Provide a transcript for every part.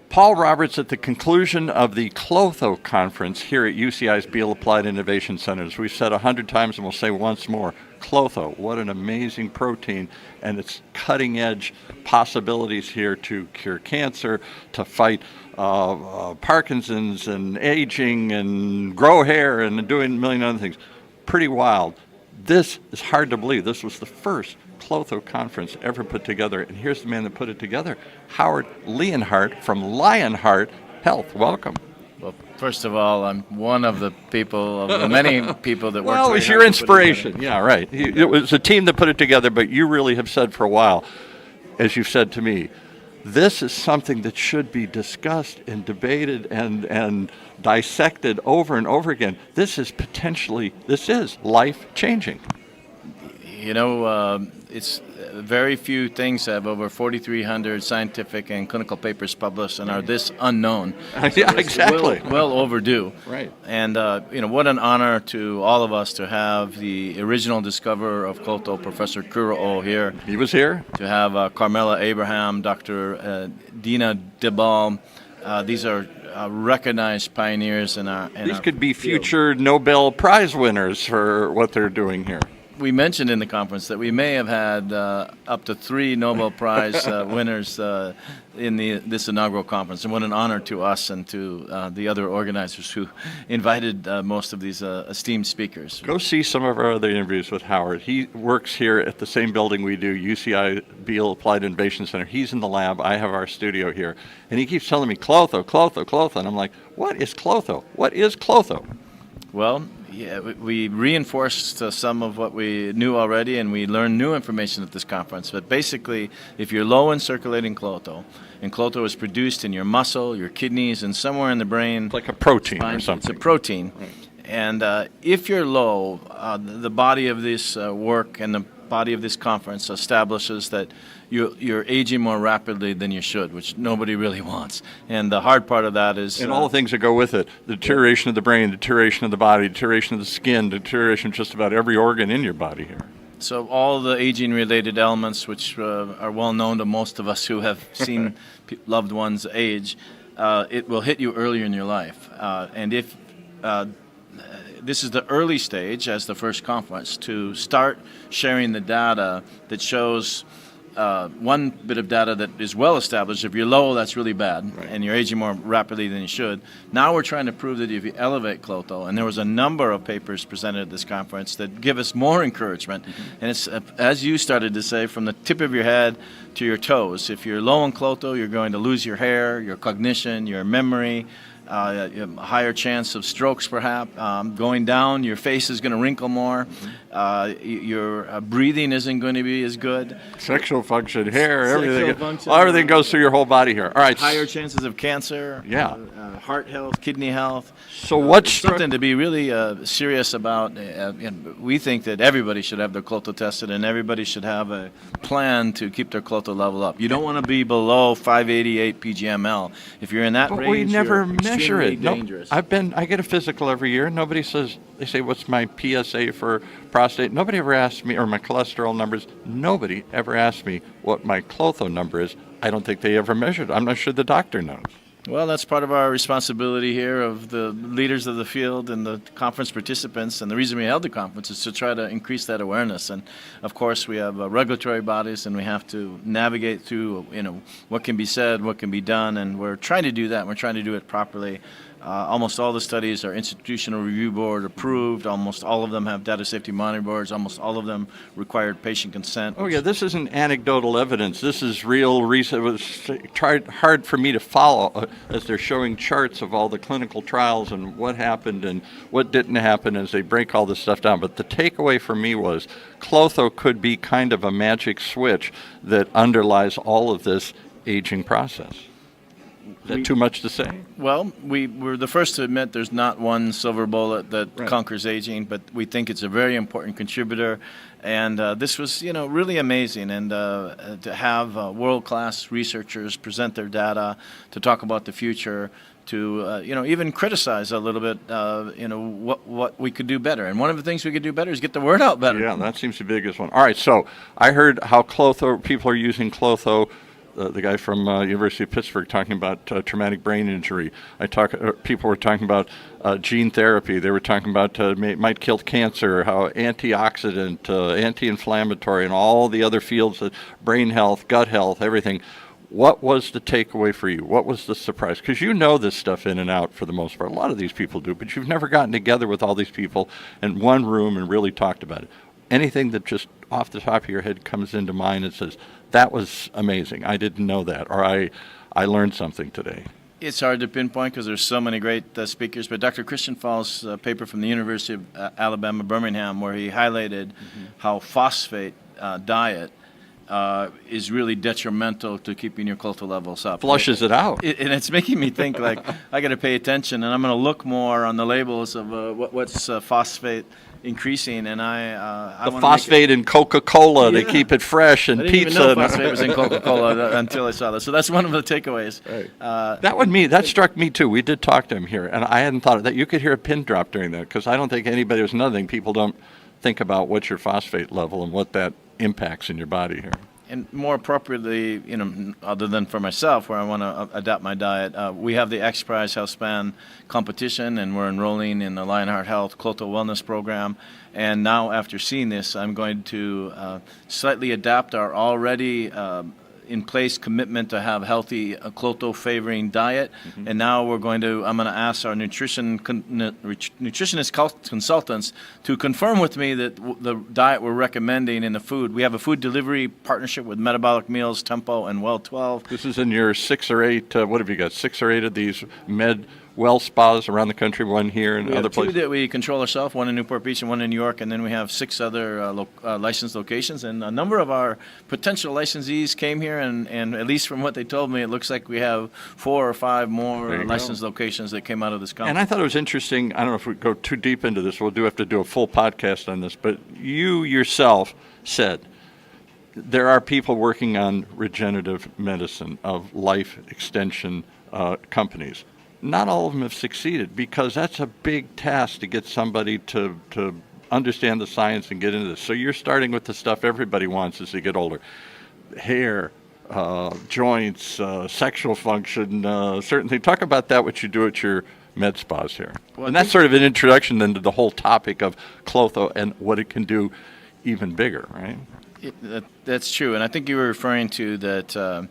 Paul Roberts at the conclusion of the KLOTHO conference here at UCI's Beall Applied Innovation Centers. We've said 100 times and we'll say once more, KLOTHO, what an amazing protein, and its cutting edge possibilities here to cure cancer, to fight Parkinson's and aging and grow hair and doing a million other things. Pretty wild. This is hard to believe. This was the first KLOTHO conference ever put together, and here's the man that put it together, Howard Leonhardt from Lionheart Health. Welcome. Well, first of all, I'm one of the people, of the many people that worked. Well, it was your inspiration. Yeah, right. It was a team that put it together, but you really have said for a while, as you've said to me, this is something that should be discussed and debated and dissected over and over again. This is life-changing. You know, it's very few things have over 4,300 scientific and clinical papers published and are this unknown. Yeah, exactly. Well overdue. Right. And, you know, what an honor to all of us to have the original discoverer of KLOTHO, Professor Kuro here. He was here. To have Carmela Abraham, Dr. Dina DeBall. These are recognized pioneers in our These could be future Nobel Prize winners for what they're doing here. We mentioned in the conference that we may have had up to 3 Nobel Prize winners in this inaugural conference, and what an honor to us and to the other organizers who invited most of these esteemed speakers. Go see some of our other interviews with Howard. He works here at the same building we do, UCI Beall Applied Innovation Center. He's in the lab. I have our studio here. And he keeps telling me, KLOTHO, KLOTHO, KLOTHO. And I'm like, what is KLOTHO? What is KLOTHO? Well, yeah, we reinforced some of what we knew already, and we learned new information at this conference. But basically, if you're low in circulating KLOTHO, and KLOTHO is produced in your muscle, your kidneys, and somewhere in the brain. It's like a protein or something. It's a protein. Right. And if you're low, the body of this work and the body of this conference establishes that you're aging more rapidly than you should, which nobody really wants. And the hard part of that is... And all the things that go with it, the deterioration of the brain, deterioration of the body, deterioration of the skin, deterioration of just about every organ in your body here. So all the aging-related elements, which are well known to most of us who have seen loved ones age, it will hit you earlier in your life. And if... this is the early stage, as the first conference, to start sharing the data that shows one bit of data that is well established. If you're low, that's really bad, right, and you're aging more rapidly than you should. Now we're trying to prove that if you elevate KLOTHO, and there was a number of papers presented at this conference that give us more encouragement, and it's, as you started to say, from the tip of your head to your toes. If you're low in KLOTHO, you're going to lose your hair, your cognition, your memory, you have a higher chance of strokes, perhaps. Going down, your face is going to wrinkle more. Your breathing isn't going to be as good. Sexual function, hair, everything goes through your whole body here. All right. Higher chances of cancer. Yeah. Heart health, kidney health. So what's something to be really serious about? We think that everybody should have their KLOTHO tested, and everybody should have a plan to keep their KLOTHO level up. You don't want to be below 588 pg/ml. If you're in that range, we never measure it. Dangerous. I get a physical every year. Nobody says, they say, what's my PSA for prostate? Nobody ever asks me, or my cholesterol numbers. Nobody ever asks me what my KLOTHO number is. I don't think they ever measured it. I'm not sure the doctor knows. Well, that's part of our responsibility here of the leaders of the field and the conference participants. And the reason we held the conference is to try to increase that awareness. And, of course, we have regulatory bodies, and we have to navigate through, what can be said, what can be done. And we're trying to do that. We're trying to do it properly. Almost all the studies are institutional review board approved. Almost all of them have data safety monitoring boards. Almost all of them required patient consent. Oh yeah, this isn't anecdotal evidence. This is real research. It was hard for me to follow as they're showing charts of all the clinical trials and what happened and what didn't happen as they break all this stuff down. But the takeaway for me was KLOTHO could be kind of a magic switch that underlies all of this aging process. Is that too much to say? Well, we're the first to admit there's not one silver bullet that conquers aging, but we think it's a very important contributor. And this was, really amazing. And to have world-class researchers present their data, to talk about the future, to even criticize a little bit, what we could do better. And one of the things we could do better is get the word out better. Yeah, that seems the biggest one. All right, so I heard how KLOTHO, people are using KLOTHO the guy from University of Pittsburgh talking about traumatic brain injury. People were talking about gene therapy. They were talking about might kill cancer, how antioxidant, anti-inflammatory, and all the other fields, brain health, gut health, everything. What was the takeaway for you? What was the surprise? Because you know this stuff in and out for the most part. A lot of these people do, but you've never gotten together with all these people in one room and really talked about it. Anything that just off the top of your head comes into mind and says, that was amazing, I didn't know that, or I learned something today? It's hard to pinpoint because there's so many great speakers, but Dr. Christian Fall's paper from the University of Alabama, Birmingham, where he highlighted how phosphate diet is really detrimental to keeping your KLOTHO levels up. Flushes it out. And it's making me think, like, I got to pay attention, and I'm going to look more on the labels of what's phosphate increasing, and I the phosphate in Coca-Cola to keep it fresh, and I didn't pizza. even know phosphate was in Coca-Cola until I saw that. So that's one of the takeaways. Right. That struck me too. We did talk to him here, and I hadn't thought of that. You could hear a pin drop during that, because I don't think anybody. There's another thing, people don't think about what's your phosphate level and what that impacts in your body here. And more appropriately, other than for myself, where I want to adapt my diet, we have the X Prize Health Span competition, and we're enrolling in the Lionheart Health KLOTHO Wellness Program. And now, after seeing this, I'm going to slightly adapt our already in place commitment to have healthy KLOTHO favoring diet. And now I'm going to ask our nutritionist consultants to confirm with me that the diet we're recommending in the food. We have a food delivery partnership with Metabolic Meals, Tempo, and Well 12. This is in your 6 or 8, what have you got, 6 or 8 of these well spas around the country, one here and other places? 2 that we control ourselves, one in Newport Beach and one in New York, and then we have 6 other licensed locations. And a number of our potential licensees came here, and at least from what they told me, it looks like we have 4 or 5 more licensed locations that came out of this conference. And I thought it was interesting, I don't know if we go too deep into this, we'll have to do a full podcast on this, but you yourself said there are people working on regenerative medicine of life extension companies. Not all of them have succeeded, because that's a big task to get somebody to understand the science and get into this. So you're starting with the stuff everybody wants as they get older. Hair, joints, sexual function, certain things. Talk about that, what you do at your med spas here. Well, and that's sort of an introduction then to the whole topic of KLOTHO and what it can do even bigger, right? That's true. And I think you were referring to that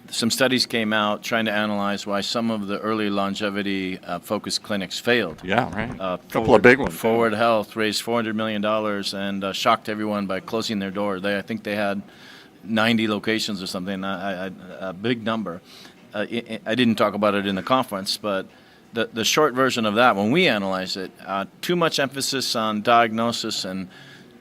some studies came out trying to analyze why some of the early longevity focused clinics failed. Yeah, right. A couple of big ones. Forward Health raised $400 million and shocked everyone by closing their door. I think they had 90 locations or something, a big number. I didn't talk about it in the conference, but the short version of that, when we analyze it, too much emphasis on diagnosis and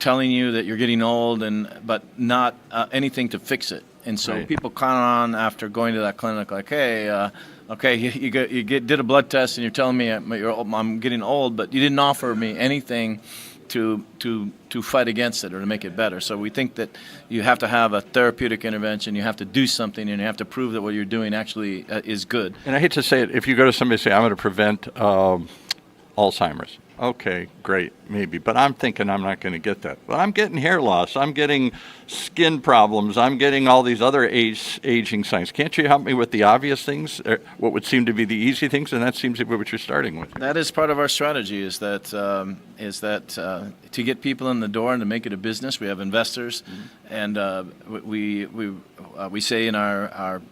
telling you that you're getting old, but not anything to fix it. And so people count on after going to that clinic like, hey, okay, you did a blood test and you're telling me I'm getting old, but you didn't offer me anything to fight against it or to make it better. So we think that you have to have a therapeutic intervention, you have to do something, and you have to prove that what you're doing actually is good. And I hate to say it, if you go to somebody and say, I'm going to prevent Alzheimer's. Okay, great, maybe. But I'm thinking I'm not going to get that. But I'm getting hair loss. I'm getting skin problems. I'm getting all these other aging signs. Can't you help me with the obvious things, what would seem to be the easy things? And that seems to be what you're starting with. That is part of our strategy, is that to get people in the door and to make it a business. We have investors, and we say in our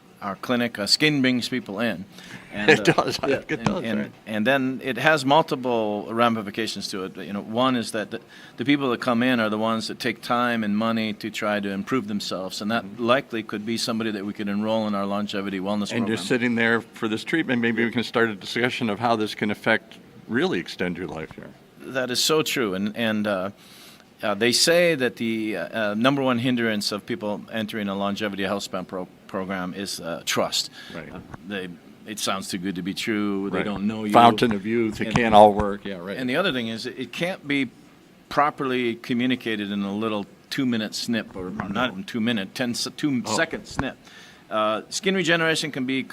clinic, skin brings people in. And, it does. It does. And then it has multiple ramifications to it. One is that the people that come in are the ones that take time and money to try to improve themselves, and that likely could be somebody that we could enroll in our longevity wellness program. And you're sitting there for this treatment. Maybe we can start a discussion of how this can really extend your life here. That is so true, and they say that the number one hindrance of people entering a longevity health span program is trust. Right. It sounds too good to be true. They don't know you. Fountain of youth. It can't all work. Yeah, right. And the other thing is, it can't be properly communicated in a little 2-minute snip, or not even 2 minute, 2-second snip. Skin regeneration can be,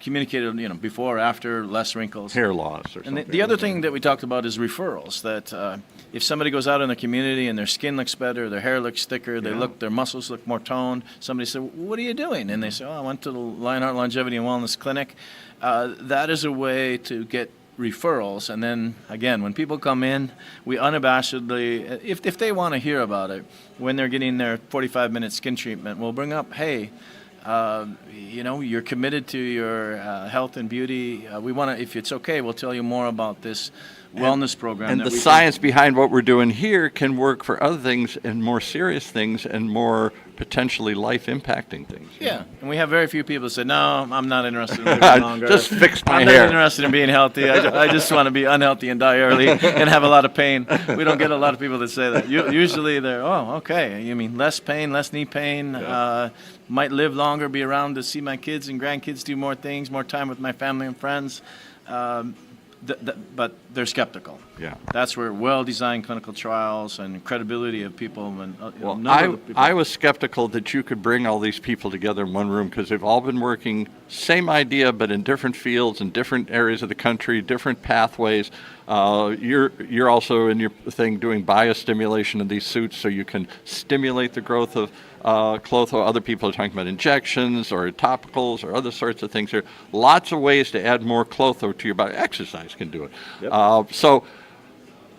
communicated, before or after, less wrinkles. Hair loss or And something. the other thing that we talked about is referrals. That if somebody goes out in the community and their skin looks better, their hair looks thicker, their muscles look more toned. Somebody said, "What are you doing?" And they say, "Oh, I went to the Lionheart Longevity and Wellness Clinic." That is a way to get referrals. And then again, when people come in, we unabashedly, if they want to hear about it, when they're getting their 45-minute skin treatment, we'll bring up, hey. You're committed to your health and beauty. We want to, if it's okay, we'll tell you more about this wellness program. And the science behind what we're doing here can work for other things and more serious things and more potentially life-impacting things. Yeah, and we have very few people that say, no, I'm not interested in living longer. Just fix my I'm hair. not interested in being healthy. I just want to be unhealthy and die early and have a lot of pain. We don't get a lot of people that say that. Usually they're, oh, okay, you mean less pain, less knee pain, might live longer, be around to see my kids and grandkids, do more things, more time with my family and friends. But they're skeptical. Yeah. That's where well-designed clinical trials and credibility of people and I was skeptical that you could bring all these people together in one room because they've all been working same idea but in different fields in different areas of the country, different pathways. You're also in your thing doing biostimulation in these suits so you can stimulate the growth of KLOTHO. Other people are talking about injections or topicals or other sorts of things. There are lots of ways to add more KLOTHO to your body. Exercise can do it. Yep. So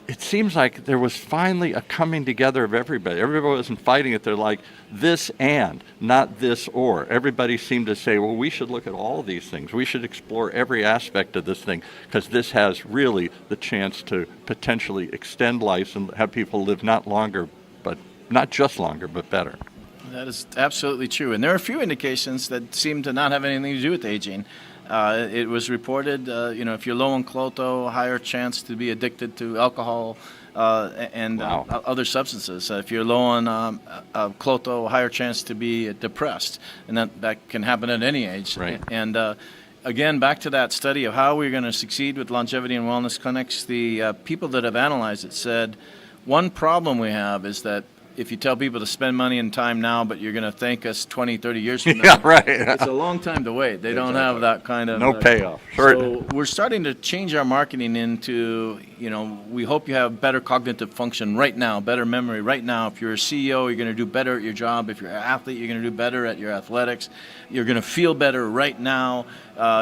it seems like there was finally a coming together of everybody. Everybody wasn't fighting it. They're like this and, not this or. Everybody seemed to say, well, we should look at all these things. We should explore every aspect of this thing because this has really the chance to potentially extend life and have people live not longer, but not just longer, but better. That is absolutely true. And there are a few indications that seem to not have anything to do with aging. It was reported, if you're low in KLOTHO, higher chance to be addicted to alcohol and other substances. If you're low on KLOTHO, higher chance to be depressed. And that can happen at any age. Right. And again, back to that study of how we're going to succeed with longevity and wellness clinics, the people that have analyzed it said, one problem we have is that if you tell people to spend money and time now, but you're going to thank us 20, 30 years from now, Yeah, right. it's a long time to wait. They don't have that kind of... No payoff. Sure. So we're starting to change our marketing into, we hope you have better cognitive function right now, better memory right now. If you're a CEO, you're going to do better at your job. If you're an athlete, you're going to do better at your athletics. You're going to feel better right now.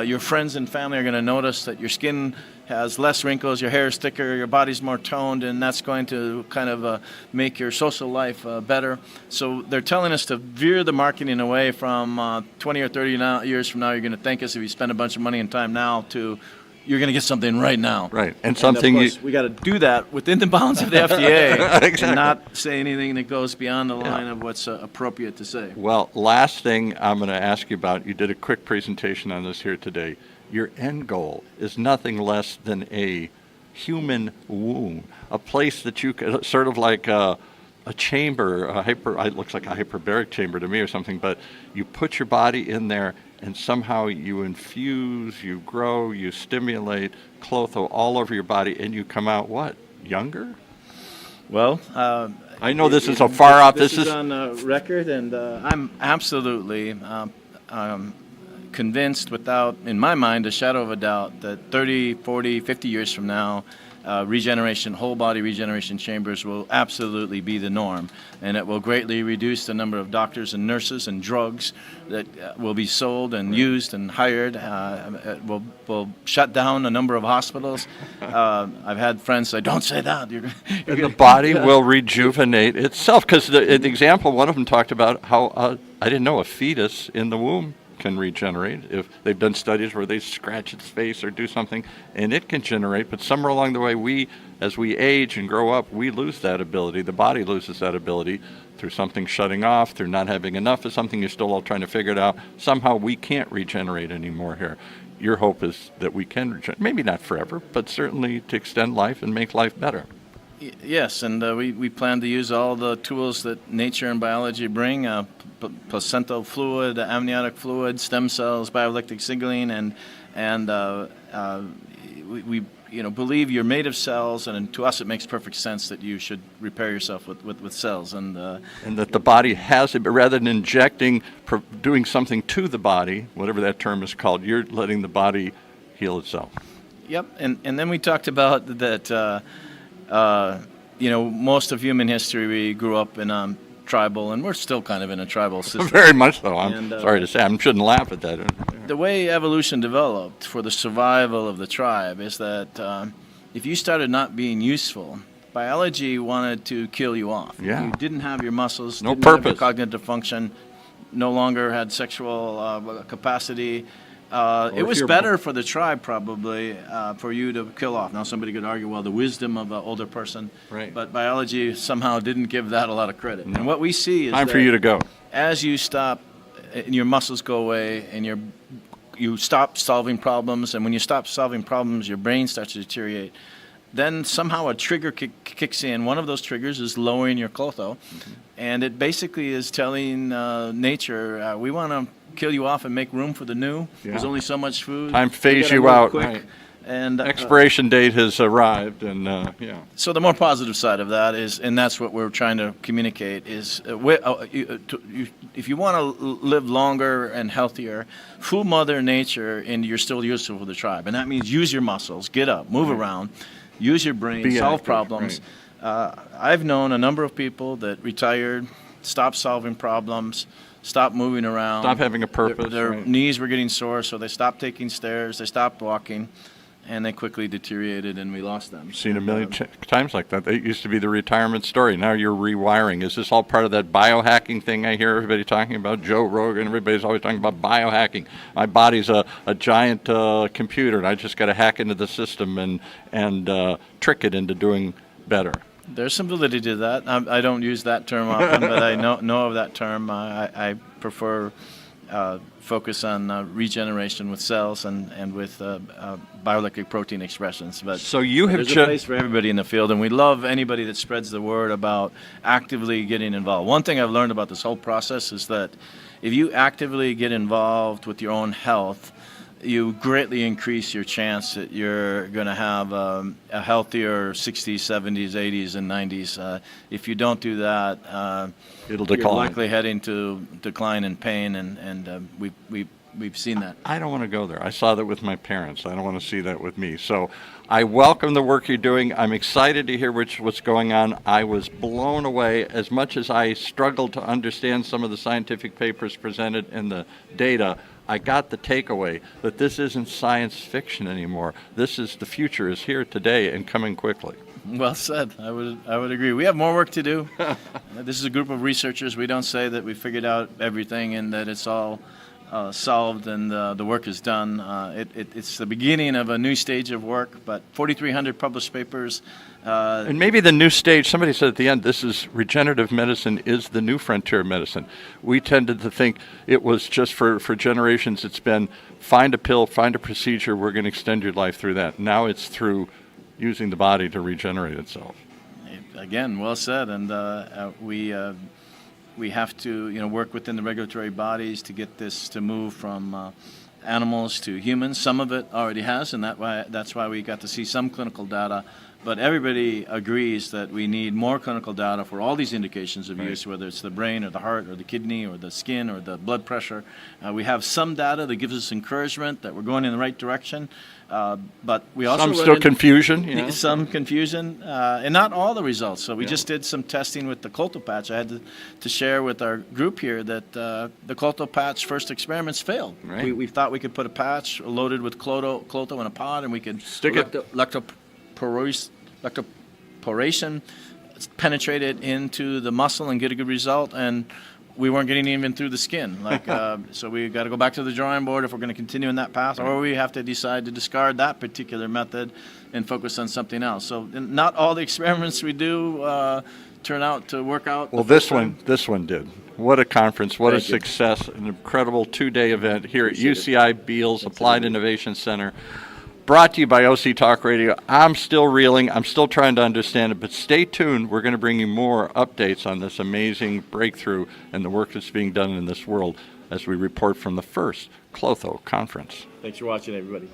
Your friends and family are going to notice that your skin has less wrinkles, your hair is thicker, your body's more toned, and that's going to kind of make your social life better. So they're telling us to veer the marketing away from 20 or 30 years from now, you're going to thank us if you spend a bunch of money and time now, to you're going to get something right now. Right, and something of course, we got to do that within the bounds of the FDA Exactly. and not say anything that goes beyond the line of what's appropriate to say. Well, last thing I'm going to ask you about, you did a quick presentation on this here today. Your end goal is nothing less than a human womb, a place that you could, sort of like a chamber, it looks like a hyperbaric chamber to me or something, but you put your body in there and somehow you infuse, you grow, you stimulate KLOTHO all over your body and you come out what? Younger? Well, I know this is so far off. This is on record, and I'm absolutely convinced without, in my mind, a shadow of a doubt that 30, 40, 50 years from now, regeneration, whole body regeneration chambers will absolutely be the norm. And it will greatly reduce the number of doctors and nurses and drugs that will be sold and used and hired. It will shut down a number of hospitals. I've had friends say, don't say that. And the body will rejuvenate itself. Because the example, one of them talked about how, I didn't know, a fetus in the womb can regenerate. If they've done studies where they scratch its face or do something and it can generate, but somewhere along the way, as we age and grow up, we lose that ability. The body loses that ability through something shutting off, through not having enough of something. You're still all trying to figure it out. Somehow we can't regenerate anymore here. Your hope is that we can regenerate, maybe not forever, but certainly to extend life and make life better. Yes, and we plan to use all the tools that nature and biology bring, placental fluid, amniotic fluid, stem cells, bioelectric signaling, and we believe you're made of cells, and to us it makes perfect sense that you should repair yourself with cells. And that the body has it, but rather than injecting, doing something to the body, whatever that term is called, you're letting the body heal itself. Yep, and then we talked about that, most of human history, we grew up in tribal, and we're still kind of in a tribal system. Very much so. I'm sorry to say, I shouldn't laugh at that. The way evolution developed for the survival of the tribe is that if you started not being useful, biology wanted to kill you off. Yeah. You didn't have your muscles, No didn't have your purpose. cognitive function, no longer had sexual capacity. It was better for the tribe probably for you to kill off. Now somebody could argue, well, the wisdom of an older person, Right. But biology somehow didn't give that a lot of credit. And what we see is Time that for you to go. as you stop, and your muscles go away, and you stop solving problems, and when you stop solving problems, your brain starts to deteriorate. Then somehow a trigger kicks in. One of those triggers is lowering your KLOTHO, and it basically is telling nature, we want to kill you off and make room for the new. Yeah. There's only so much food. Time to phase We gotta you move out. quick. Right. And Expiration date has arrived, and yeah. so the more positive side of that is, and that's what we're trying to communicate, is if you want to live longer and healthier, fool Mother Nature, and you're still useful for the tribe. And that means use your muscles, get up, move around, use your brain, Be solve active, problems. I've known a number of people that retired, stopped solving problems, stopped moving around. Stop having a purpose. Their right. knees were getting sore, so they stopped taking stairs, they stopped walking, and they quickly deteriorated, and we lost them. Seen a million times like that. That used to be the retirement story. Now you're rewiring. Is this all part of that biohacking thing I hear everybody talking about? Joe Rogan, everybody's always talking about biohacking. My body's a giant computer, and I just got to hack into the system and trick it into doing better. There's some validity to that. I don't use that term often, but I know of that term. I prefer focus on regeneration with cells and with bioelectric protein expressions. But So you have there's a place for everybody in the field, and we love anybody that spreads the word about actively getting involved. One thing I've learned about this whole process is that if you actively get involved with your own health, you greatly increase your chance that you're going to have a healthier 60s, 70s, 80s, and 90s. If you don't do that, It'll you're decline. likely heading to decline and pain, and we've seen that. I don't want to go there. I saw that with my parents. I don't want to see that with me. So I welcome the work you're doing. I'm excited to hear what's going on. I was blown away. As much as I struggled to understand some of the scientific papers presented and the data, I got the takeaway that this isn't science fiction anymore. This is the future is here today and coming quickly. Well said. I would agree. We have more work to do. This is a group of researchers. We don't say that we figured out everything and that it's all solved and the work is done. It's the beginning of a new stage of work, but 4,300 published papers. And maybe the new stage, somebody said at the end, this is regenerative medicine is the new frontier of medicine. We tended to think it was just for generations, it's been find a pill, find a procedure, we're going to extend your life through that. Now it's through using the body to regenerate itself. Again, well said, and we have to work within the regulatory bodies to get this to move from animals to humans. Some of it already has, and that's why we got to see some clinical data. But everybody agrees that we need more clinical data for all these indications of use, whether it's the brain or the heart or the kidney or the skin or the blood pressure. We have some data that gives us encouragement that we're going in the right direction. But we also Some confusion. Some confusion, and not all the results. So we just did some testing with the KLOTHO patch. I had to share with our group here that the KLOTHO patch first experiments failed. Right. We thought we could put a patch loaded with KLOTHO in a pod, and we could Stick it. electroporation, penetrate it into the muscle and get a good result, and we weren't getting even through the skin. So we got to go back to the drawing board if we're going to continue in that path, or we have to decide to discard that particular method and focus on something else. So not all the experiments we do turn out to work out. Well, this one did. What a conference, what a Thank you. success, an incredible two-day event here at UCI Beall's Applied Innovation Center. Brought to you by OC Talk Radio. I'm still reeling. I'm still trying to understand it, but stay tuned. We're going to bring you more updates on this amazing breakthrough and the work that's being done in this world as we report from the first KLOTHO conference. Thanks for watching, everybody.